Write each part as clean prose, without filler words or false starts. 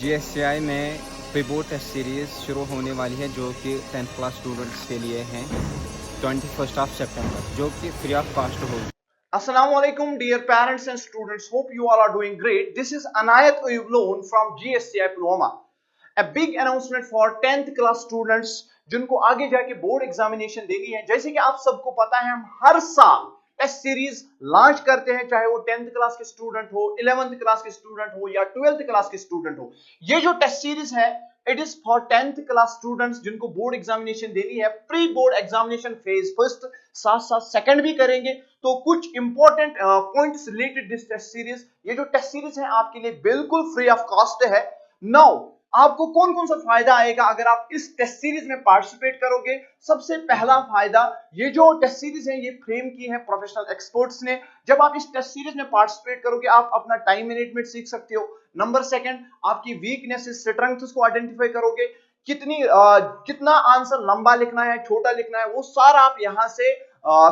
जीएससीआई में preboard test series शुरू होने वाली है जो कि 10th क्लास स्टूडेंट्स के लिए हैं 21 सितंबर, जो कि फ्री ऑफ कॉस्ट होगी। Assalamu alaikum, dear parents and students. Hope you all are doing great. This is Anayat Uyublon from GSCI Pulwama. A big announcement for 10th class students जिनको आगे जाके board examination देनी है। जैसे कि आप सबको पता है, हम हर साल टेस्ट सीरीज लॉन्च करते हैं, चाहे वो 10th क्लास के स्टूडेंट हो, 11th क्लास के स्टूडेंट हो या 12th क्लास के स्टूडेंट हो। ये जो टेस्ट सीरीज है it is for 10th class students जिनको बोर्ड एग्जामिनेशन देनी है। Pre board examination phase first, साथ साथ सेकंड भी करेंगे। तो कुछ important points related this test series, ये जो टेस्ट सीरीज है आपके लिए बिल्कुल फ्री ऑफ कॉस्ट है। नाउ आपको कौन कौन सा फायदा आएगा अगर आप इस टेस्ट सीरीज में पार्टिसिपेट करोगे? सबसे पहला फायदा, ये जो टेस्ट सीरीज है ये फ्रेम की है प्रोफेशनल एक्सपर्ट्स ने। जब आप इस टेस्ट सीरीज में पार्टिसिपेट करोगे आप अपना टाइम मैनेजमेंट सीख सकते हो। नंबर सेकंड, आपकी वीकनेसेस स्ट्रेंथ्स को आइडेंटिफाई करोगे। कितना आंसर लंबा लिखना है, छोटा लिखना है, वो सारा आप यहां से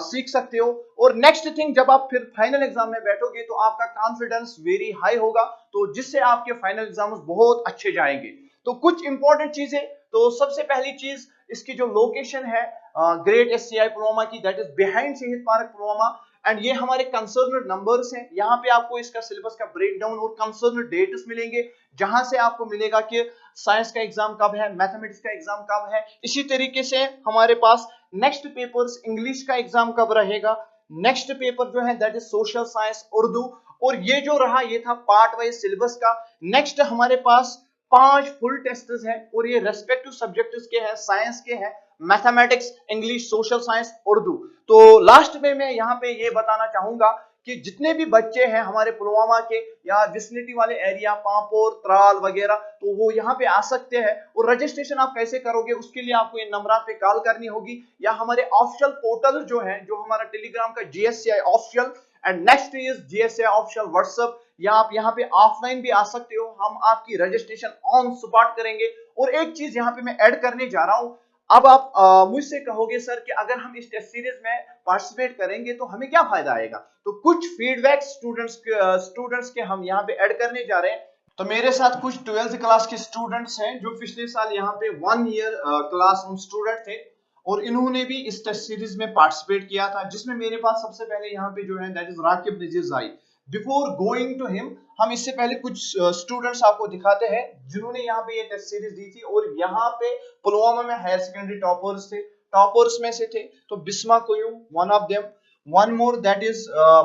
सीख सकते हो। और नेक्स्ट थिंग, जब आप फिर फाइनल एग्जाम में बैठोगे तो आपका कॉन्फिडेंस वेरी हाई होगा, तो जिससे आपके फाइनल एग्जाम बहुत अच्छे जाएंगे। तो कुछ इंपॉर्टेंट चीजें, तो सबसे पहली चीज इसकी जो लोकेशन है ग्रेट एससीआई पुलवामा की, दैट इज बिहाइंड शहीद पार्क पुलवामा। एंड ये हमारे कंसर्न नंबर्स हैं। यहाँ पे आपको इसका सिलेबस का ब्रेकडाउन और कंसर्न डेट्स मिलेंगे, जहां से आपको मिलेगा कि साइंस का एग्जाम कब है, मैथमेटिक्स का एग्जाम कब है। इसी तरीके से हमारे पास नेक्स्ट पेपर्स, इंग्लिश का एग्जाम कब रहेगा, नेक्स्ट पेपर जो है that is social science Urdu. और ये जो रहा ये था पार्ट वाइज सिलेबस का। नेक्स्ट हमारे पास 5 फुल टेस्ट्स हैं और ये रेस्पेक्टिव सब्जेक्ट्स के हैं, साइंस के हैं, mathematics, English, social science, Urdu. तो लास्ट में मैं यहाँ पे ये बताना चाहूंगा कि जितने भी बच्चे हैं हमारे पुलवामा के या विसिनिटी वाले एरिया, पांपोर, त्राल वगैरह, तो वो यहाँ पे आ सकते हैं। और रजिस्ट्रेशन आप कैसे करोगे उसके लिए आपको इन नंबर पे कॉल करनी होगी, या हमारे ऑफिशियल पोर्टल जो है, जो हमारा टेलीग्राम का GSCI official, and next is GSCI official WhatsApp, या आप यहाँ पे ऑफलाइन भी आ सकते हो। हम आपकी रजिस्ट्रेशन ऑन स्पॉट करेंगे। और एक चीज यहाँ पे मैं ऐड करने जा रहा हूँ। अब आप मुझसे कहोगे सर कि अगर हम इस टेस्ट सीरीज में पार्टिसिपेट करेंगे तो हमें क्या फायदा आएगा? तो कुछ फीडबैक स्टूडेंट्स के हम यहाँ पे ऐड करने जा रहे हैं। तो मेरे साथ कुछ 12th क्लास के स्टूडेंट्स हैं जो पिछले साल यहाँ पे 1 ईयर क्लास रूम स्टूडेंट थे, और इन्होंने भी इस टेस्ट सीरीज में पार्टिसिपेट किया था, जिसमें मेरे पास सबसे पहले यहाँ पे जो है दैट इज राकिब नजीर जाई। बिफोर गोइंग टू हिम, हम इससे पहले कुछ स्टूडेंट्स आपको दिखाते हैं जिन्होंने यहाँ पे ये टेस्ट सीरीज दी थी, और यहाँ पे पुलवामा में हायर सेकेंडरी टॉपर्स थे। टॉपर्स में से थे तो Bisma Qayoom, one of them, one more that is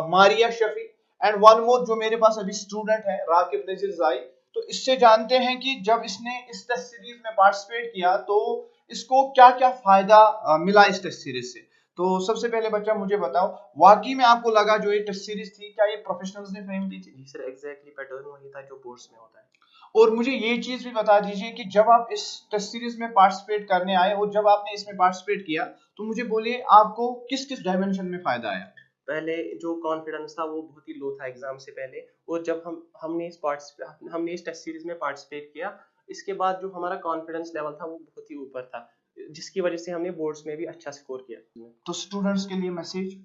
Maria Shafi, and one more जो मेरे पास अभी स्टूडेंट है राकिब नजीर जाई। तो इससे जानते हैं कि जब इसने इस टेस्ट सीरीज में पार्टिसिपेट किया तो इसको क्या क्या फायदा मिला इस टेस्ट सीरीज से। तो सबसे पहले बच्चा मुझे बताओ, वाकई में आपको लगा जो ये टेस्ट सीरीज थी, क्या ये प्रोफेशनल्स ने फ्रेम की थी? जी सर, एग्जैक्टली पैटर्न वही था जो बोर्ड्स में होता है। और मुझे ये चीज भी बता दीजिए कि जब आप इस टेस्ट सीरीज में पार्टिसिपेट करने आए और जब आपने इसमें पार्टिसिपेट किया, तो मुझे बोलिए आपको किस किस डायमेंशन में फायदा आया? पहले जो कॉन्फिडेंस था वो बहुत ही लो था एग्जाम से पहले, और जब हमने इस टेस्ट सीरीज में पार्टिसिपेट किया, इसके बाद जो हमारा कॉन्फिडेंस लेवल था वो बहुत ही ऊपर था, जिसकी वजह से हमने बोर्ड्स में भी अच्छा स्कोर किया। तो स्टूडेंट्स के लिए मैसेज,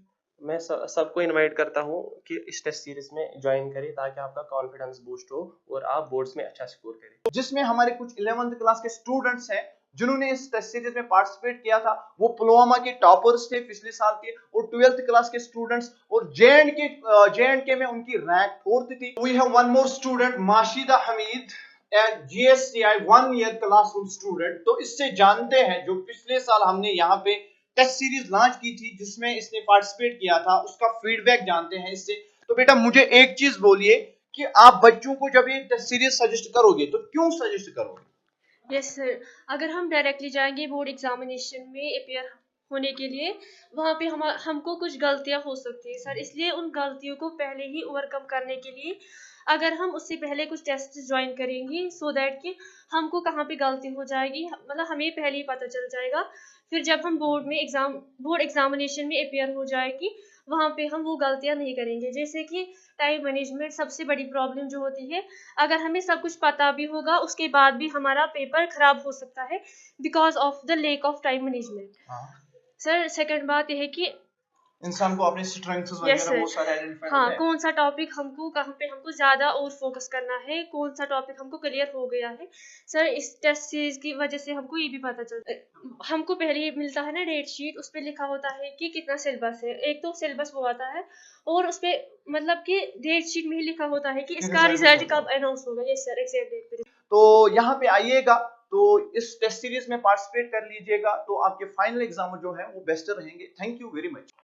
मैं सबको इनवाइट करता हूँ कि इस टेस्ट सीरीज में ज्वाइन करें ताकि आपका कॉन्फिडेंस बूस्ट हो और आप बोर्ड्स में अच्छा स्कोर करें। जिसमें हमारे कुछ 11th क्लास के स्टूडेंट्स हैं जिन्होंने इस टेस्ट सीरीज में पार्टिसिपेट किया था, वो पुलवामा के टॉपर्स थे पिछले साल के, और 12th क्लास के स्टूडेंट्स, और जे.एंड.के में उनकी रैंक 4th थी। We have one more student Mashida Hameed, GSCI 1 year classroom student. तो इससे जानते हैं जो पिछले साल हमने यहाँ पे टेस्ट सीरीज लॉन्च की थी जिसमें इसने पार्टिसिपेट किया था, उसका फीडबैक जानते हैं इससे। तो बेटा मुझे एक चीज बोलिए कि आप बच्चों को जब ये टेस्ट सीरीज सजेस्ट करोगे तो क्यों सजेस्ट करोगे? यस सर, अगर हम डायरेक्टली जाएंगे बोर्ड एग्जामिनेशन में अपेयर होने के लिए, वहाँ पे हमको कुछ गलतियाँ हो सकती है सर, इसलिए उन गलतियों को पहले ही ओवरकम करने के लिए अगर हम उससे पहले कुछ टेस्ट ज्वाइन करेंगे, सो दैट कि हमको कहाँ पे गलती हो जाएगी, मतलब हमें पहले ही पता चल जाएगा। फिर जब हम बोर्ड एग्जामिनेशन में अपेयर हो जाएगी, वहाँ पे हम वो गलतियाँ नहीं करेंगे। जैसे कि टाइम मैनेजमेंट सबसे बड़ी प्रॉब्लम जो होती है, अगर हमें सब कुछ पता भी होगा उसके बाद भी हमारा पेपर खराब हो सकता है because of the lake of time management. Sir second बात यह है कि इंसान को अपने स्ट्रेंथ्स यस वगैरह सर। वो सारे आइडेंटिफाई हाँ, होते हैं। कौन सा टॉपिक हमको कहाँ पे हमको ज़्यादा और फोकस करना है, कौन सा टॉपिक हमको क्लियर हो गया है। सर इस टेस्ट सीरीज की वजह से हमको ये भी पता चलता है, हमको पहले ही मिलता है ना डेट शीट, उस पे लिखा होता है कि कितना सिलेबस है। एक तो सिलेबस वो आता है और उस पे मतलब कि डेट शीट में ही लिखा होता है कि इसका रिजल्ट रिजल्ट कब कब अनाउंस होगा। यस सर, एग्जैक्ट डेट पे। तो यहाँ पे आइएगा, तो इस टेस्ट सीरीज में पार्टिसिपेट कर लीजिएगा, तो आपके फाइनल एग्जाम जो है वो बेस्ट रहेंगे। Thank you very much.